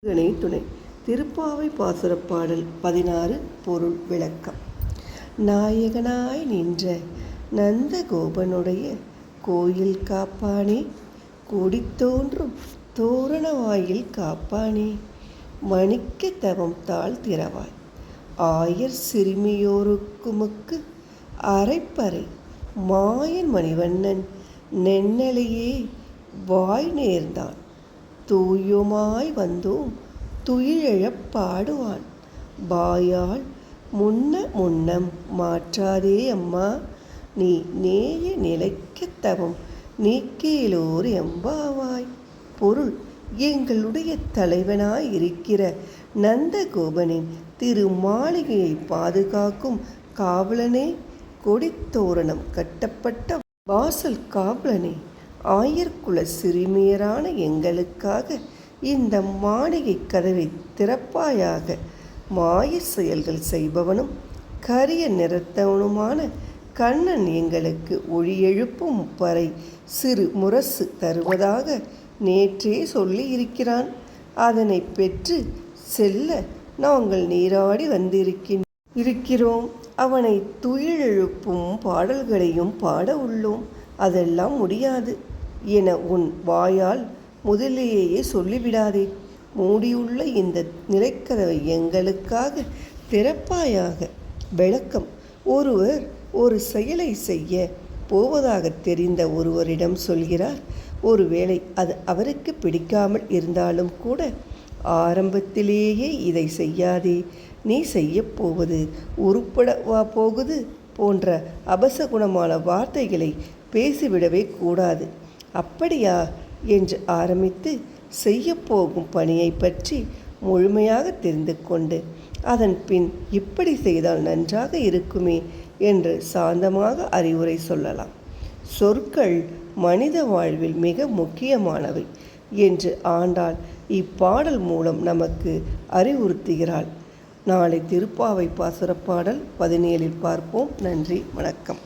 முருகனே துணை. திருப்பாவை பாசுரப் பாடல் 16. பொருள் விளக்கம். நாயகனாய் நின்ற நந்தகோபனுடைய கோயில் காப்பானே, கூடித்தோன்றும் தோரண வாயில் காப்பானே, மணிக்க தவம் தாழ் திறவாய் ஆயர் சிறுமியோருக்குமுக்கு அரைப்பறை மாயன் மணிவண்ணன் நென்னலையே வாய் நேர்ந்தான் தூயுமாய் வந்தோம் துயிலெழப் பாடுவான் வாயால் முன்னம் மாற்றாதே அம்மா, நீ நேய நிலைக்க தவம் நீக்கேலோர் எம்பாவாய். பொருள்: எங்களுடைய தலைவனாய் இருக்கிற நந்தகோபனின் திருமாளிகையை பாதுகாக்கும் காவலனே, கொடித்தோரணம் கட்டப்பட்ட வாசல் காவலனே, ஆயர்குல சிறுமியரான எங்களுக்காக இந்த மாளிகை கதவை திறப்பாயாக. மாய செயல்கள் செய்பவனும் கரிய நிறத்தவனுமான கண்ணன் எங்களுக்கு ஒளி எழுப்பும் வரை சிறு முரசு தருவதாக நேற்றே சொல்லி இருக்கிறான். அதனை பெற்று செல்ல நாங்கள் நீராடி வந்திருக்கிறோம். அவனை துயிலெழுப்பும் பாடல்களையும் பாட உள்ளோம். அதெல்லாம் முடியாது என உன் வாயால் முதலிலேயே சொல்லிவிடாதே. மூடியுள்ள இந்த நிலைக்கதவை எங்களுக்காக திறப்பாயாக. விளக்கம்: ஒருவர் ஒரு செயலை செய்ய போவதாக தெரிந்த ஒருவரிடம் சொல்கிறார். ஒருவேளை அது அவருக்கு பிடிக்காமல் இருந்தாலும் கூட, ஆரம்பத்திலேயே இதை செய்யாதே, நீ செய்யப்போவது உருப்படவா போகுது போன்ற அபசகுணமான வார்த்தைகளை பேசிவிடவே கூடாது. அப்படியா என்று ஆரம்பித்து செய்யப்போகும் பணியை பற்றி முழுமையாக தெரிந்து கொண்டு, அதன் பின் இப்படி செய்தால் நன்றாக இருக்குமே என்று சாந்தமாக அறிவுரை சொல்லலாம். சொற்கள் மனித வாழ்வில் மிக முக்கியமானவை என்று ஆண்டாள் இப்பாடல் மூலம் நமக்கு அறிவுறுத்துகிறாள். நாளை திருப்பாவை பாசுரப் பாடல் 17 பார்ப்போம். நன்றி, வணக்கம்.